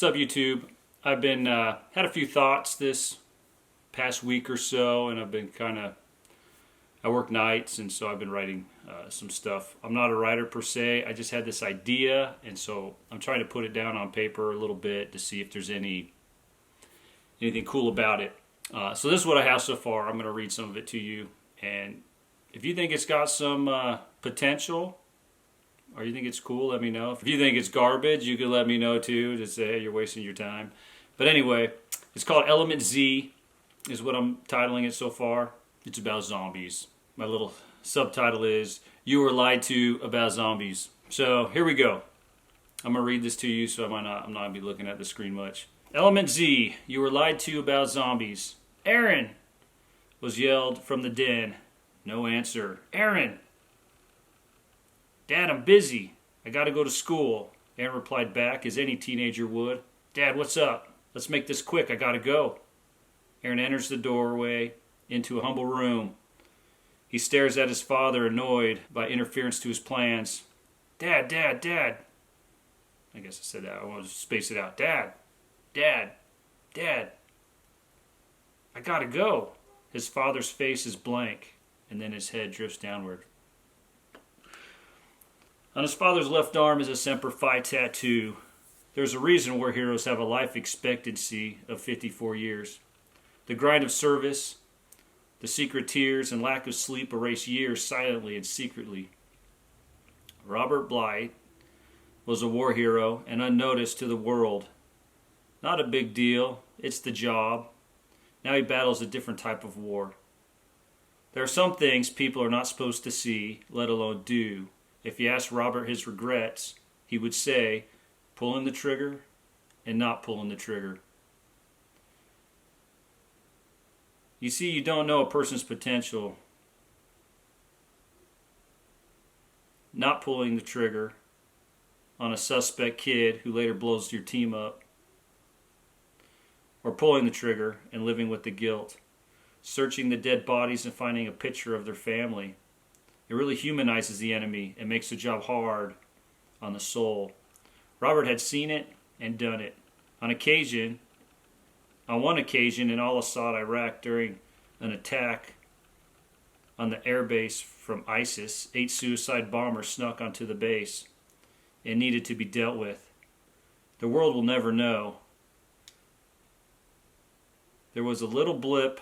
What's up, YouTube? I've been had a few thoughts this past week or so, and I've been I work nights, and so I've been writing some stuff. I'm not a writer per se. I just had this idea, and so I'm trying to put it down on paper a little bit to see if there's anything cool about it. So this is what I have so far. I'm going to read some of it to you, and if you think it's got some potential, or you think it's cool, let me know. If you think it's garbage, you can let me know too. Just say, hey, you're wasting your time. But anyway, it's called Element Z, is what I'm titling it so far. It's about zombies. My little subtitle is, You Were Lied to About Zombies. So here we go. I'm going to read this to you, so I'm not going to be looking at the screen much. Element Z, you were lied to about zombies. Aaron, was yelled from the den. No answer. Aaron! Dad, I'm busy. I gotta go to school. Aaron replied back, as any teenager would. Dad, what's up? Let's make this quick. I gotta go. Aaron enters the doorway into a humble room. He stares at his father, annoyed by interference to his plans. Dad, Dad, Dad. I guess I said that. I want to space it out. Dad, Dad, Dad. I gotta go. His father's face is blank, and then his head drifts downward. On his father's left arm is a Semper Fi tattoo. There's a reason war heroes have a life expectancy of 54 years. The grind of service, the secret tears, and lack of sleep erase years silently and secretly. Robert Blythe was a war hero and unnoticed to the world. Not a big deal, it's the job. Now he battles a different type of war. There are some things people are not supposed to see, let alone do. If you ask Robert his regrets, he would say, pulling the trigger and not pulling the trigger. You see, you don't know a person's potential. Not pulling the trigger on a suspect kid who later blows your team up. Or pulling the trigger and living with the guilt. Searching the dead bodies and finding a picture of their family. It really humanizes the enemy and makes the job hard on the soul. Robert had seen it and done it. On one occasion in al-Assad, Iraq, during an attack on the airbase from ISIS, 8 suicide bombers snuck onto the base and needed to be dealt with. The world will never know. There was a little blip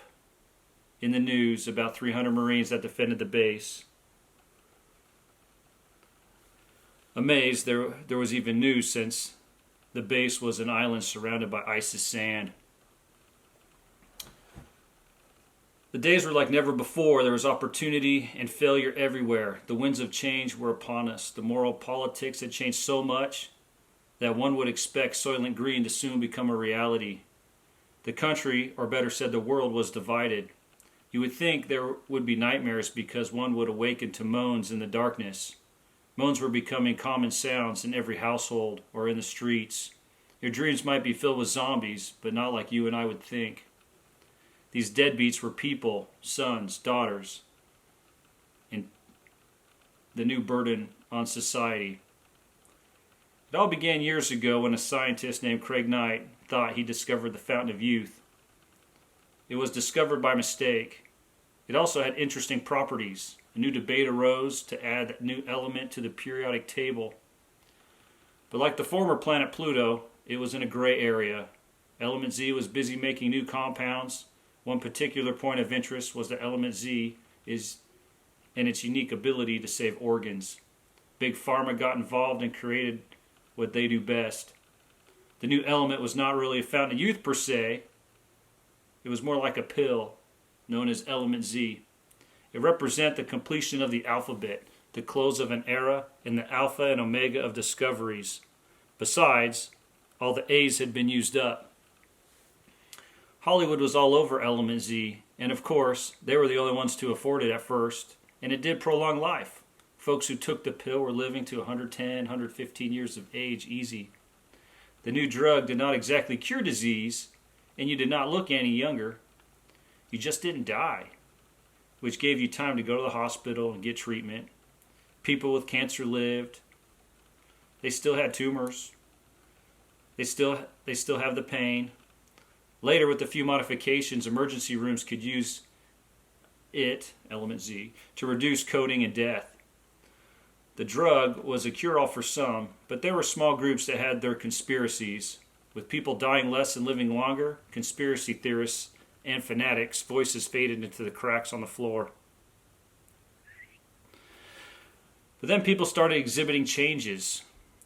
in the news about 300 Marines that defended the base. Amazed, there was even news since the base was an island surrounded by ISIS sand. The days were like never before. There was opportunity and failure everywhere. The winds of change were upon us. The moral politics had changed so much that one would expect Soylent Green to soon become a reality. The country, or better said the world, was divided. You would think there would be nightmares because one would awaken to moans in the darkness. Moans were becoming common sounds in every household or in the streets. Your dreams might be filled with zombies, but not like you and I would think. These deadbeats were people, sons, daughters, and the new burden on society. It all began years ago when a scientist named Craig Knight thought he discovered the fountain of youth. It was discovered by mistake. It also had interesting properties. A new debate arose to add that new element to the periodic table. But like the former planet Pluto, it was in a gray area. Element Z was busy making new compounds. One particular point of interest was that Element Z is in its unique ability to save organs. Big Pharma got involved and created what they do best. The new element was not really a fountain of youth per se. It was more like a pill, known as Element Z. It represents the completion of the alphabet, the close of an era, and the alpha and omega of discoveries. Besides, all the A's had been used up. Hollywood was all over Element Z, and of course, they were the only ones to afford it at first, and it did prolong life. Folks who took the pill were living to 110, 115 years of age easy. The new drug did not exactly cure disease, and you did not look any younger. You just didn't die, which gave you time to go to the hospital and get treatment. People with cancer lived. They still had tumors. They still have the pain. Later, with a few modifications, emergency rooms could use it, element Z, to reduce coding and death. The drug was a cure-all for some, but there were small groups that had their conspiracies. With people dying less and living longer, conspiracy theorists and fanatics' voices faded into the cracks on the floor. But then people started exhibiting changes.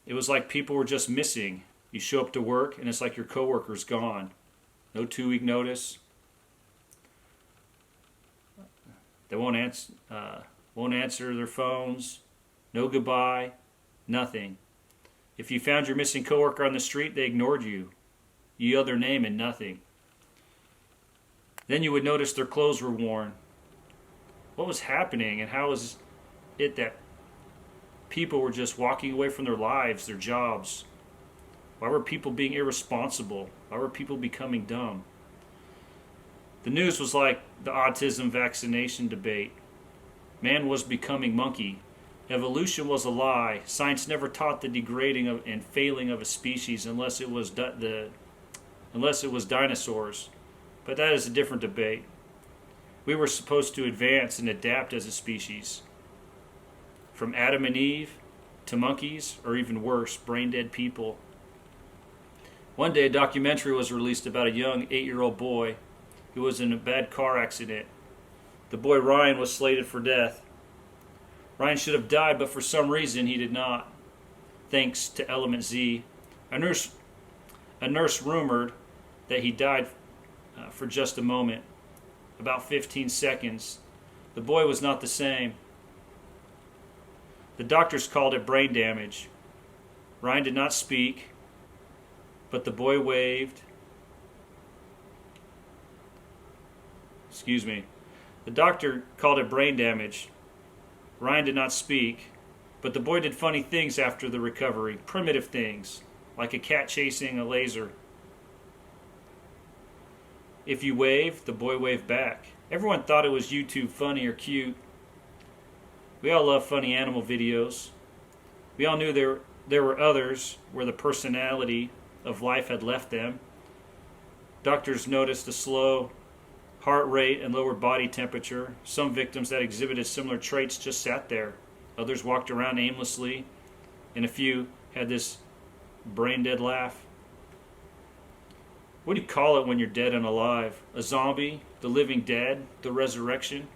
It was like people were just missing. You show up to work and it's like your coworker's gone. No 2-week notice. They won't answer their phones. No goodbye. Nothing. If you found your missing coworker on the street, they ignored you. You yelled their name and nothing. Then you would notice their clothes were worn. What was happening, and how was it that people were just walking away from their lives, their jobs? Why were people being irresponsible? Why were people becoming dumb? The news was like the autism vaccination debate. Man was becoming monkey. Evolution was a lie. Science never taught the degrading and failing of a species unless it was dinosaurs. But that is a different debate. We were supposed to advance and adapt as a species. From Adam and Eve to monkeys, or even worse, brain-dead people. One day a documentary was released about a young 8-year-old boy who was in a bad car accident. The boy Ryan was slated for death. Ryan should have died, but for some reason he did not. Thanks to Element Z. A nurse rumored that he died for just a moment, about 15 seconds. The boy was not the same. The doctors called it brain damage. Ryan did not speak, but the boy waved. The doctor called it brain damage. Ryan did not speak, but the boy did funny things after the recovery, primitive things, like a cat chasing a laser. If you waved, the boy waved back. Everyone thought it was YouTube funny or cute. We all love funny animal videos. We all knew there were others where the personality of life had left them. Doctors noticed a slow heart rate and lower body temperature. Some victims that exhibited similar traits just sat there. Others walked around aimlessly, and a few had this brain-dead laugh. What do you call it when you're dead and alive? A zombie? The living dead? The resurrection?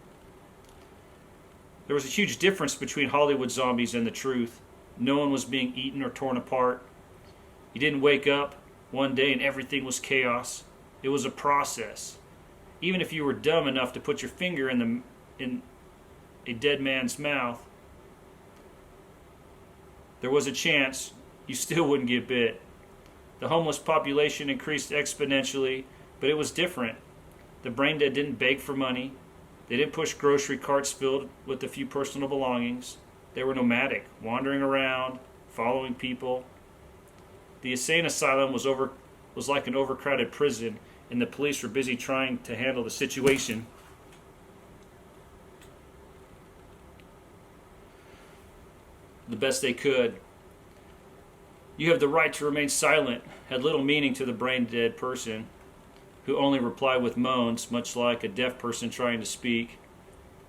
There was a huge difference between Hollywood zombies and the truth. No one was being eaten or torn apart. You didn't wake up one day and everything was chaos. It was a process. Even if you were dumb enough to put your finger in a dead man's mouth, there was a chance you still wouldn't get bit. The homeless population increased exponentially, but it was different. The brain dead didn't beg for money. They didn't push grocery carts filled with a few personal belongings. They were nomadic, wandering around, following people. The insane asylum was like an overcrowded prison, and the police were busy trying to handle the situation. The best they could. You have the right to remain silent had little meaning to the brain-dead person, who only replied with moans, much like a deaf person trying to speak.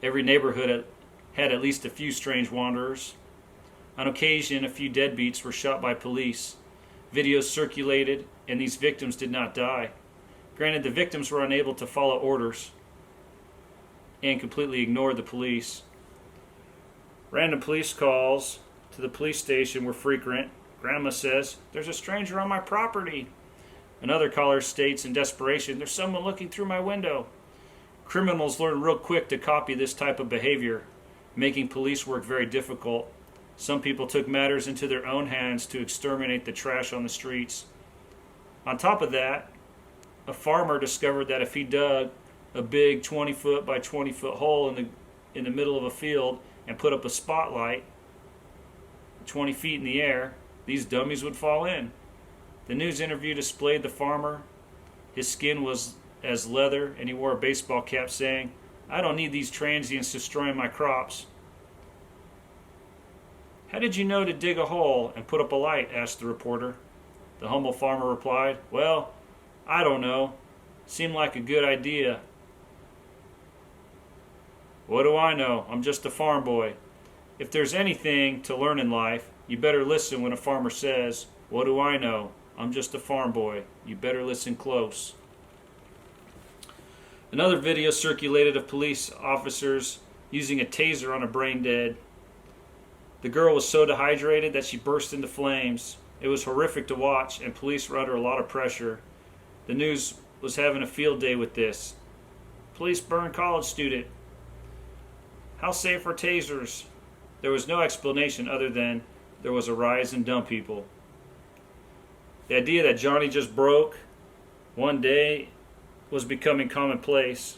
Every neighborhood had at least a few strange wanderers. On occasion, a few deadbeats were shot by police. Videos circulated, and these victims did not die. Granted, the victims were unable to follow orders and completely ignored the police. Random police calls to the police station were frequent. Grandma says, "There's a stranger on my property." Another caller states in desperation, "There's someone looking through my window." Criminals learn real quick to copy this type of behavior, making police work very difficult. Some people took matters into their own hands to exterminate the trash on the streets. On top of that, a farmer discovered that if he dug a big 20-foot by 20-foot hole in the middle of a field and put up a spotlight 20 feet in the air, these dummies would fall in. The news interview displayed the farmer. His skin was as leather, and he wore a baseball cap saying, "I don't need these transients destroying my crops." "How did you know to dig a hole and put up a light?" asked the reporter. The humble farmer replied, "Well, I don't know. Seemed like a good idea." "What do I know? I'm just a farm boy." If there's anything to learn in life, you better listen when a farmer says, "What do I know? I'm just a farm boy." You better listen close. Another video circulated of police officers using a taser on a brain dead. The girl was so dehydrated that she burst into flames. It was horrific to watch, and police were under a lot of pressure. The news was having a field day with this. Police burn college student. How safe are tasers? There was no explanation other than there was a rise in dumb people. The idea that Johnny just broke one day was becoming commonplace.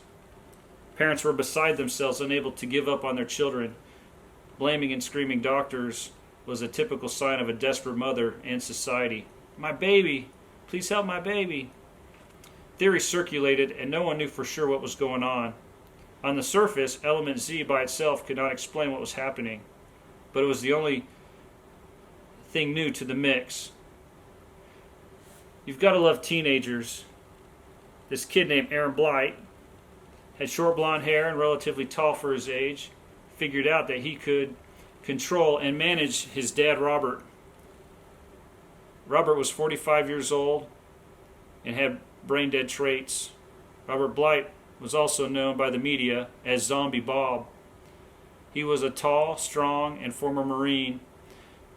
Parents were beside themselves, unable to give up on their children. Blaming and screaming doctors was a typical sign of a desperate mother and society. "My baby! Please help my baby!" Theories circulated, and no one knew for sure what was going on. On the surface, element Z by itself could not explain what was happening, but it was the only thing new to the mix. You've got to love teenagers. This kid named Aaron Blight had short blonde hair and relatively tall for his age. Figured out that he could control and manage his dad, Robert. Robert was 45 years old and had brain dead traits. Robert Blight was also known by the media as Zombie Bob. He was a tall, strong, and former Marine.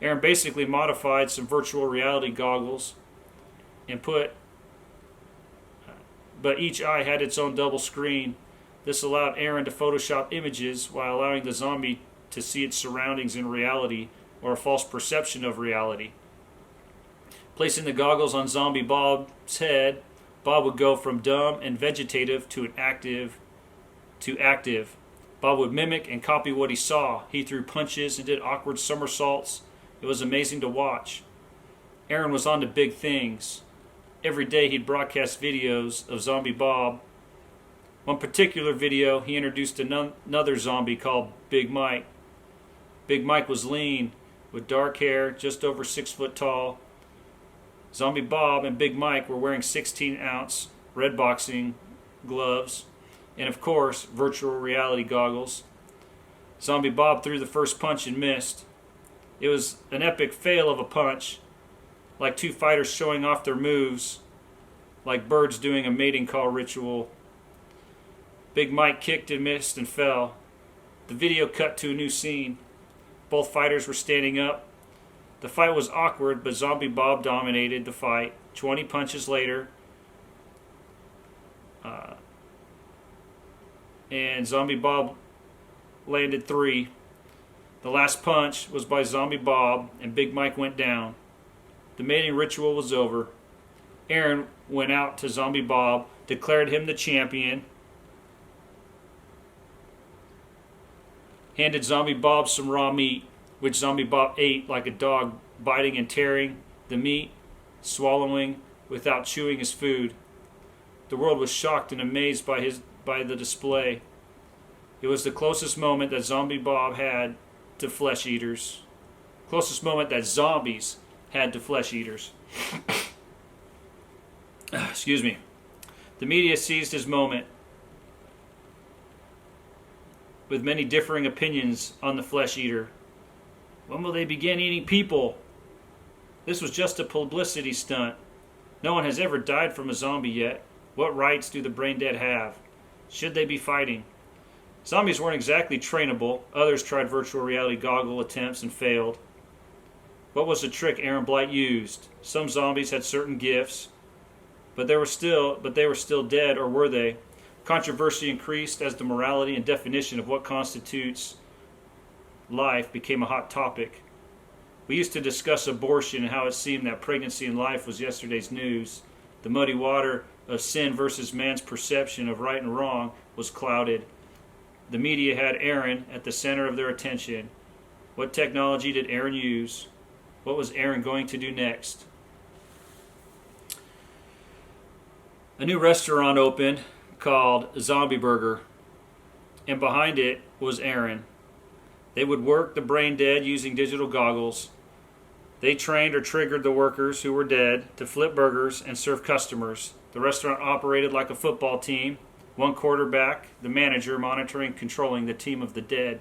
Aaron basically modified some virtual reality goggles and but each eye had its own double screen. This allowed Aaron to Photoshop images while allowing the zombie to see its surroundings in reality or a false perception of reality. Placing the goggles on Zombie Bob's head, Bob would go from dumb and vegetative to active. Bob would mimic and copy what he saw. He threw punches and did awkward somersaults. It was amazing to watch. Aaron was on to big things. Every day he'd broadcast videos of Zombie Bob. One particular video, he introduced another zombie called Big Mike. Big Mike was lean, with dark hair, just over 6 foot tall. Zombie Bob and Big Mike were wearing 16-ounce red boxing gloves and, of course, virtual reality goggles. Zombie Bob threw the first punch and missed. It was an epic fail of a punch, like two fighters showing off their moves, like birds doing a mating call ritual. Big Mike kicked and missed and fell. The video cut to a new scene. Both fighters were standing up. The fight was awkward, but Zombie Bob dominated the fight. 20 punches later, and Zombie Bob landed 3. The last punch was by Zombie Bob, and Big Mike went down. The mating ritual was over. Aaron went out to Zombie Bob, declared him the champion, handed Zombie Bob some raw meat, which Zombie Bob ate like a dog, biting and tearing the meat, swallowing without chewing his food. The world was shocked and amazed by the display. It was the closest moment that Zombie Bob had to flesh eaters. Closest moment that zombies had to flesh eaters. Excuse me. The media seized his moment with many differing opinions on the flesh eater. When will they begin eating people? This was just a publicity stunt. No one has ever died from a zombie yet. What rights do the brain dead have? Should they be fighting? Zombies weren't exactly trainable. Others tried virtual reality goggle attempts and failed. What was the trick Aaron Blight used? Some zombies had certain gifts, but they were still dead, or were they? Controversy increased as the morality and definition of what constitutes life became a hot topic. We used to discuss abortion and how it seemed that pregnancy and life was yesterday's news. The muddy water of sin versus man's perception of right and wrong was clouded. The media had Aaron at the center of their attention. What technology did Aaron use? What was Aaron going to do next? A new restaurant opened called Zombie Burger, and behind it was Aaron. They would work the brain dead using digital goggles. They trained or triggered the workers who were dead to flip burgers and serve customers. The restaurant operated like a football team, one quarterback, the manager monitoring, controlling the team of the dead.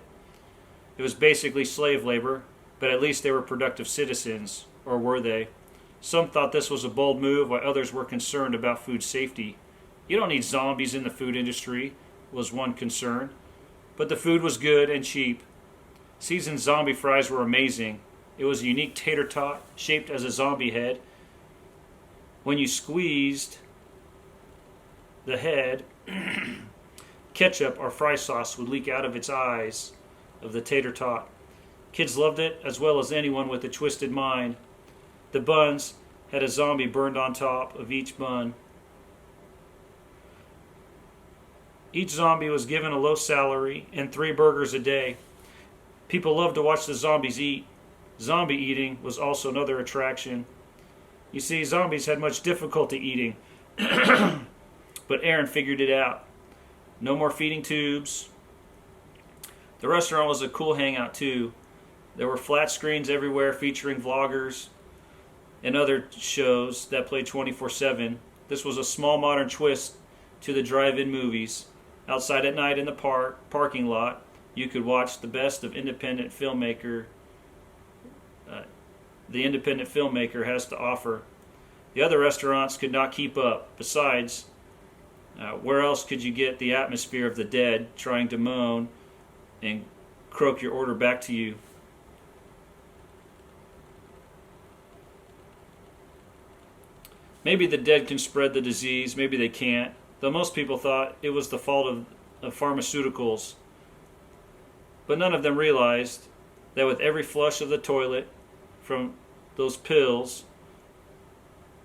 It was basically slave labor, but at least they were productive citizens, or were they? Some thought this was a bold move, while others were concerned about food safety. You don't need zombies in the food industry, was one concern. But the food was good and cheap. Seasoned zombie fries were amazing. It was a unique tater tot shaped as a zombie head. When you squeezed the head, ketchup or fry sauce would leak out of its eyes of the tater tot. Kids loved it as well as anyone with a twisted mind. The buns had a zombie burned on top of each bun. Each zombie was given a low salary and 3 burgers a day. People loved to watch the zombies eat. Zombie eating was also another attraction. You see, zombies had much difficulty eating, but Aaron figured it out. No more feeding tubes. The restaurant was a cool hangout too. There were flat screens everywhere featuring vloggers and other shows that played 24/7. This was a small modern twist to the drive-in movies. Outside at night in the parking lot, you could watch the best of the independent filmmaker has to offer. The other restaurants could not keep up. Besides, where else could you get the atmosphere of the dead trying to moan and croak your order back to you? Maybe the dead can spread the disease, maybe they can't, though most people thought it was the fault of pharmaceuticals. But none of them realized that with every flush of the toilet from those pills,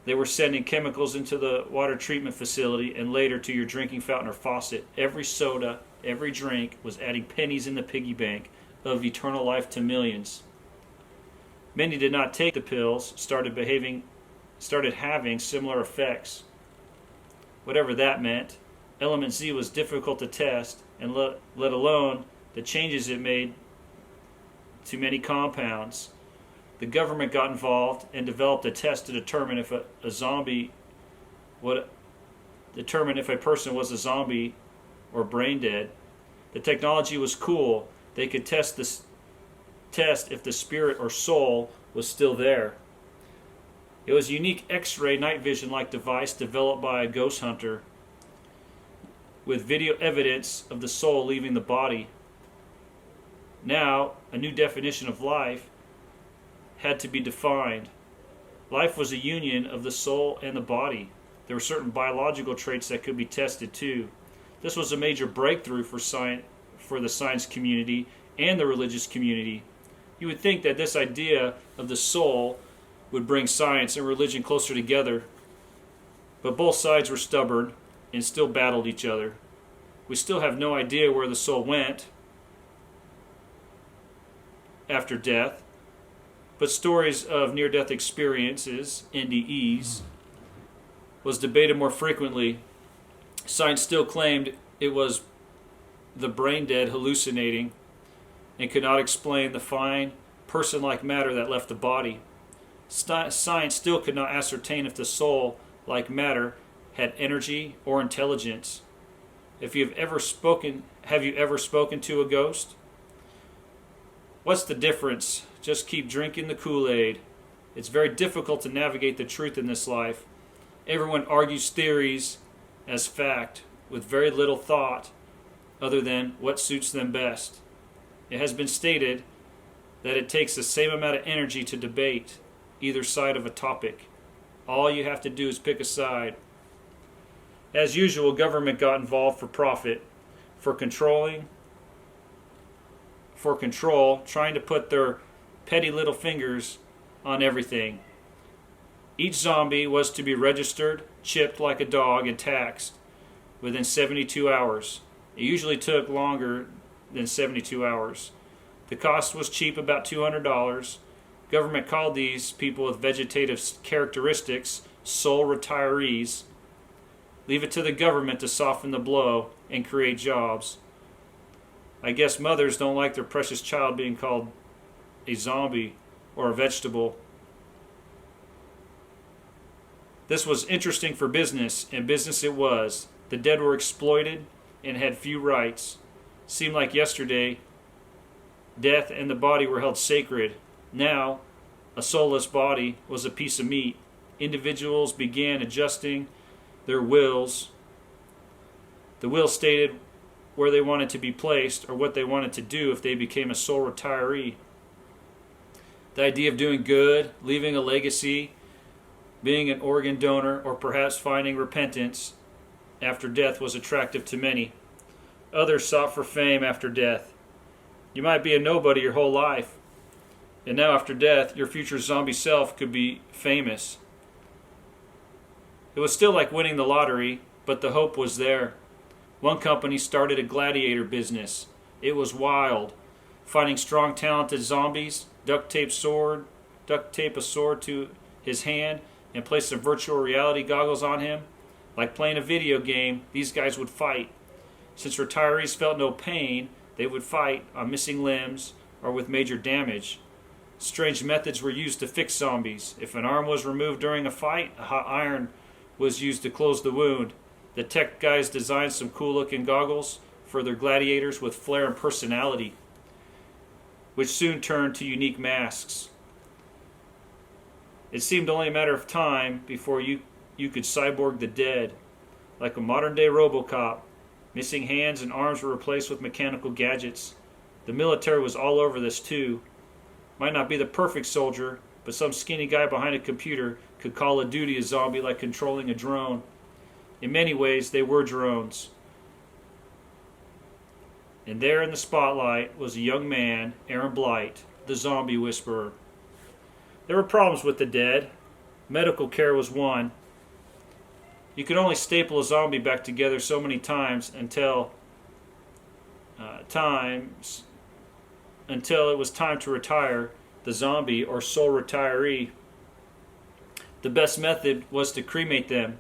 they were sending chemicals into the water treatment facility and later to your drinking fountain or faucet. Every soda, every drink was adding pennies in the piggy bank of eternal life to millions. Many did not take the pills, started having similar effects. Whatever that meant, element Z was difficult to test, and let alone the changes it made to many compounds. The government got involved and developed a test to determine if a person was a zombie or brain dead. The technology was cool. They could test if the spirit or soul was still there. It was a unique X-ray night vision-like device developed by a ghost hunter with video evidence of the soul leaving the body. Now, a new definition of life had to be defined. Life was a union of the soul and the body. There were certain biological traits that could be tested too. This was a major breakthrough for the science community and the religious community. You would think that this idea of the soul would bring science and religion closer together, but both sides were stubborn and still battled each other. We still have no idea where the soul went after death, but stories of near-death experiences, NDEs, was debated more frequently. Science still claimed it was the brain dead hallucinating and could not explain the fine, person-like matter that left the body. Science still could not ascertain if the soul, like matter, had energy or intelligence. Have you ever spoken to a ghost? What's the difference? Just keep drinking the Kool-Aid. It's very difficult to navigate the truth in this life. Everyone argues theories as fact with very little thought other than what suits them best. It has been stated that it takes the same amount of energy to debate either side of a topic. All you have to do is pick a side. As usual, government got involved for profit, for control, trying to put their petty little fingers on everything. Each zombie was to be registered, chipped like a dog, and taxed within 72 hours. It usually took longer than 72 hours. The cost was cheap, about $200. Government called these people with vegetative characteristics soul retirees. Leave it to the government to soften the blow and create jobs. I guess mothers don't like their precious child being called a zombie or a vegetable. This was interesting for business, and business it was. The dead were exploited and had few rights. Seemed like yesterday, death and the body were held sacred. Now, a soulless body was a piece of meat. Individuals began adjusting their wills. The will stated where they wanted to be placed or what they wanted to do if they became a sole retiree. The idea of doing good, leaving a legacy, being an organ donor, or perhaps finding repentance after death was attractive to many. Others sought for fame after death. You might be a nobody your whole life, and now after death, your future zombie self could be famous. It was still like winning the lottery, but the hope was there. One company started a gladiator business. It was wild. Finding strong, talented zombies, duct tape a sword to his hand, and place some virtual reality goggles on him. Like playing a video game, these guys would fight. Since retirees felt no pain, they would fight on missing limbs or with major damage. Strange methods were used to fix zombies. If an arm was removed during a fight, a hot iron was used to close the wound. The tech guys designed some cool-looking goggles for their gladiators with flair and personality, which soon turned to unique masks. It seemed only a matter of time before you could cyborg the dead. Like a modern-day RoboCop, missing hands and arms were replaced with mechanical gadgets. The military was all over this too. Might not be the perfect soldier, but some skinny guy behind a computer could call of duty a zombie like controlling a drone. In many ways, they were drones. And there in the spotlight was a young man, Aaron Blight, the zombie whisperer. There were problems with the dead. Medical care was one. You could only staple a zombie back together so many times until it was time to retire the zombie or sole retiree. The best method was to cremate them,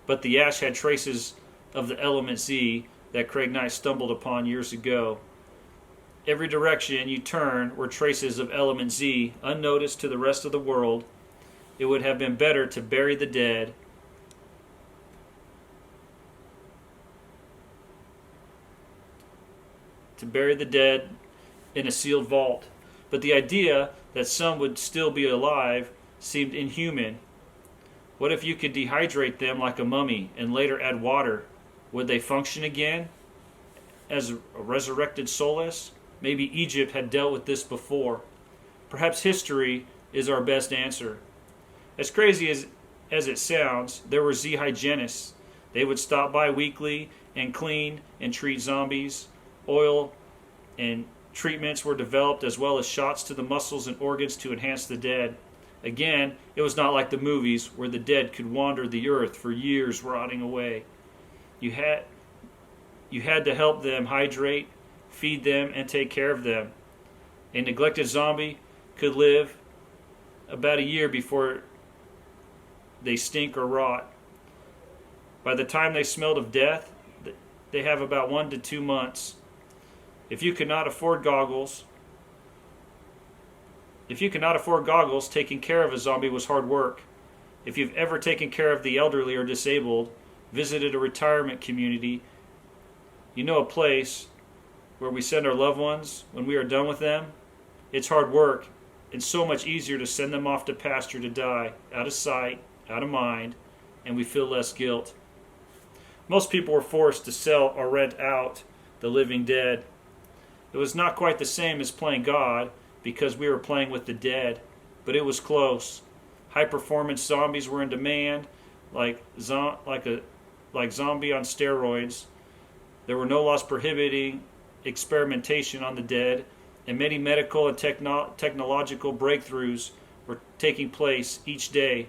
but the ash had traces of the element Z that Craig Knight stumbled upon years ago. Every direction you turn were traces of element Z, unnoticed to the rest of the world. It would have been better to bury the dead in a sealed vault. But the idea that some would still be alive seemed inhuman. What if you could dehydrate them like a mummy and later add water? Would they function again as a resurrected soulless? Maybe Egypt had dealt with this before. Perhaps history is our best answer. As crazy as it sounds, there were Z hygienists. They would stop by weekly and clean and treat zombies. Oil and treatments were developed, as well as shots to the muscles and organs to enhance the dead. Again, it was not like the movies where the dead could wander the earth for years rotting away. You had to help them hydrate, feed them, and take care of them. A neglected zombie could live about a year before they stink or rot. By the time they smelled of death, they have about 1 to 2 months. If you could not afford goggles, taking care of a zombie was hard work. If you've ever taken care of the elderly or disabled, visited a retirement community, you know a place where we send our loved ones when we are done with them. It's hard work, and so much easier to send them off to pasture to die, out of sight, out of mind, and we feel less guilt. Most people were forced to sell or rent out the living dead. It was not quite the same as playing God, because we were playing with the dead, but it was close. High-performance zombies were in demand, like zombie on steroids. There were no laws prohibiting experimentation on the dead, and many medical and technological breakthroughs were taking place each day.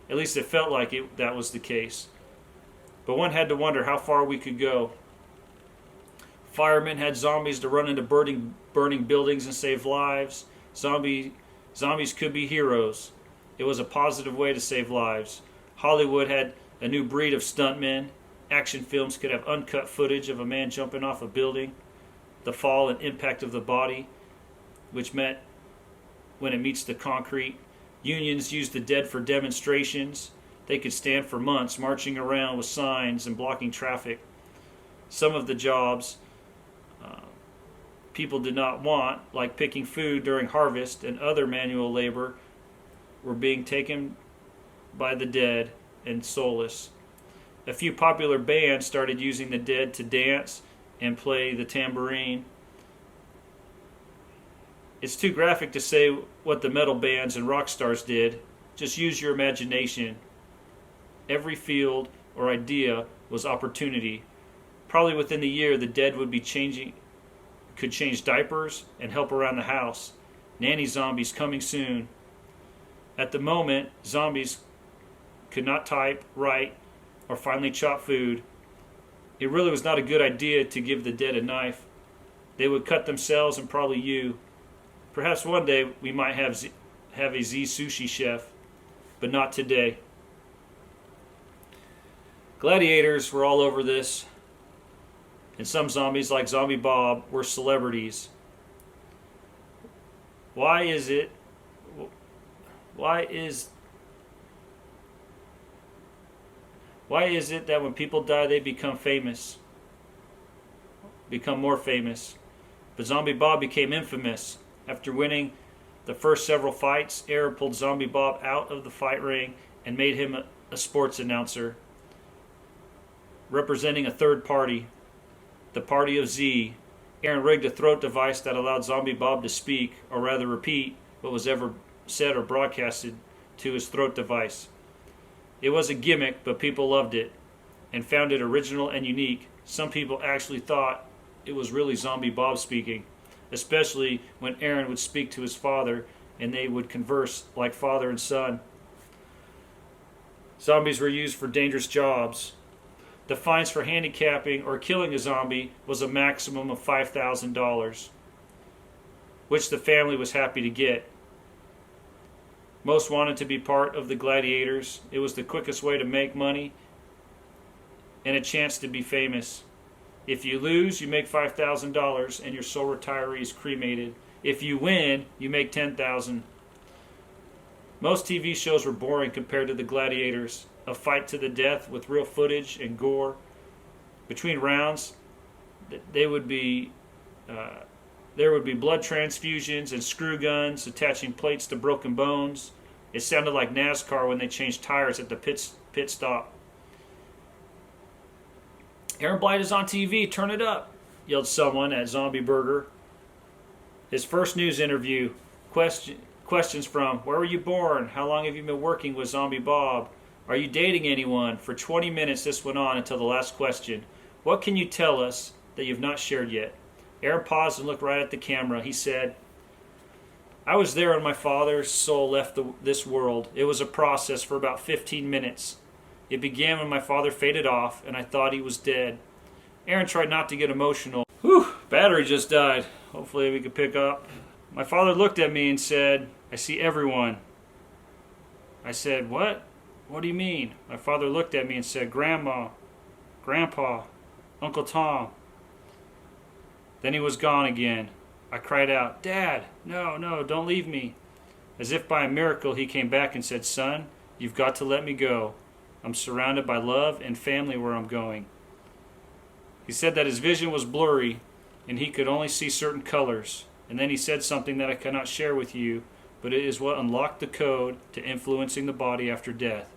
At least it felt like that was the case. But one had to wonder how far we could go. Firemen had zombies to run into burning buildings and save lives. Zombies could be heroes. It was a positive way to save lives. Hollywood had a new breed of stuntmen. Action films could have uncut footage of a man jumping off a building, the fall and impact of the body, which meant when it meets the concrete. Unions used the dead for demonstrations. they could stand for months marching around with signs and blocking traffic. Some of the jobs people did not want, like picking food during harvest and other manual labor, were being taken by the dead and soulless. A few popular bands started using the dead to dance and play the tambourine. It's too graphic to say what the metal bands and rock stars did. Just use your imagination. Every field or idea was opportunity. Probably within the year, the dead would be could change diapers and help around the house. Nanny zombies coming soon. At the moment, zombies could not type, write, or finally chop food. It really was not a good idea to give the dead a knife. They would cut themselves and probably you. Perhaps one day we might have a Z sushi chef, but not today. Gladiators were all over this, and some zombies, like Zombie Bob, were celebrities. Why is it that when people die they become more famous? But Zombie Bob became infamous. After winning the first several fights, Aaron pulled Zombie Bob out of the fight ring and made him a sports announcer, representing a third party, the party of Z. Aaron rigged a throat device that allowed Zombie Bob to speak, or rather repeat, what was ever said or broadcasted to his throat device. It was a gimmick, but people loved it and found it original and unique. Some people actually thought it was really Zombie Bob speaking, especially when Aaron would speak to his father and they would converse like father and son. Zombies were used for dangerous jobs. The fines for handicapping or killing a zombie was a maximum of $5,000, which the family was happy to get. Most wanted to be part of the gladiators. It was the quickest way to make money and a chance to be famous. If you lose, you make $5,000 and your sole retiree is cremated. If you win, you make $10,000. Most TV shows were boring compared to the gladiators. A fight to the death with real footage and gore. Between rounds, there would be blood transfusions and screw guns attaching plates to broken bones. It sounded like NASCAR when they changed tires at the pit stop. Aaron Blight is on TV, turn it up, yelled someone at Zombie Burger. His first news interview, questions from, where were you born? How long have you been working with Zombie Bob? Are you dating anyone? For 20 minutes this went on until the last question. What can you tell us that you've not shared yet? Aaron paused and looked right at the camera. He said, I was there when my father's soul left this world. It was a process for about 15 minutes. It began when my father faded off and I thought he was dead. Aaron tried not to get emotional. Whew, battery just died. Hopefully we could pick up. My father looked at me and said, I see everyone. I said, what? What do you mean? My father looked at me and said, Grandma, Grandpa, Uncle Tom. Then he was gone again. I cried out, Dad, no, don't leave me. As if by a miracle, he came back and said, Son, you've got to let me go. I'm surrounded by love and family where I'm going. He said that his vision was blurry and he could only see certain colors. And then he said something that I cannot share with you, but it is what unlocked the code to influencing the body after death.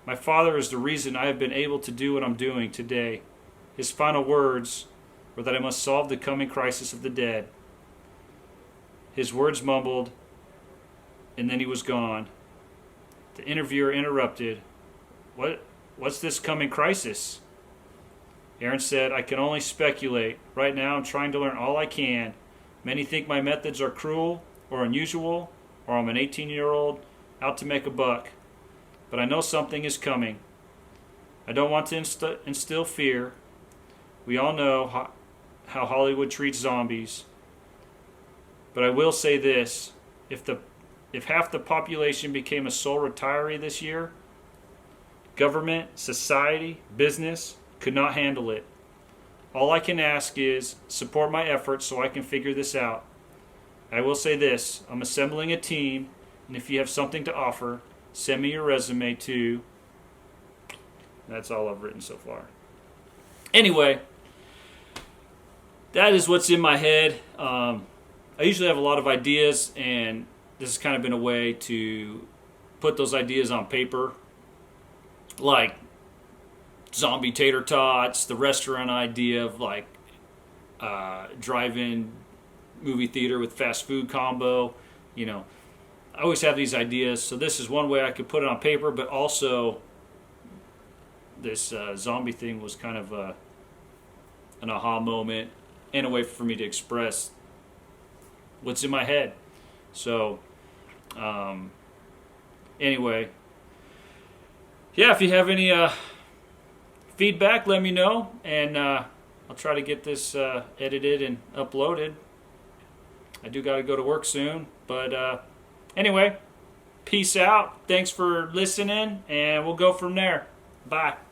My father is the reason I have been able to do what I'm doing today. His final words were that I must solve the coming crisis of the dead. His words mumbled, and then he was gone. The interviewer interrupted. What's this coming crisis? Aaron said, I can only speculate. Right now I'm trying to learn all I can. Many think my methods are cruel or unusual, or I'm an 18-year-old out to make a buck. But I know something is coming. I don't want to instill fear. We all know how Hollywood treats zombies. But I will say this. If half the population became a sole retiree this year, government, society, business could not handle it. All I can ask is support my efforts so I can figure this out. I will say this. I'm assembling a team, and if you have something to offer, Send me your resume too. That's all I've written so far. Anyway, that is what's in my head. I usually have a lot of ideas, and this has kind of been a way to put those ideas on paper, like zombie tater tots, the restaurant idea of like drive-in movie theater with fast food combo. You know, I always have these ideas, so this is one way I could put it on paper, but also this zombie thing was kind of an aha moment and a way for me to express what's in my head. So, anyway, yeah, if you have any feedback, let me know, and I'll try to get this edited and uploaded. I do got to go to work soon, but anyway, peace out. Thanks for listening, and we'll go from there. Bye.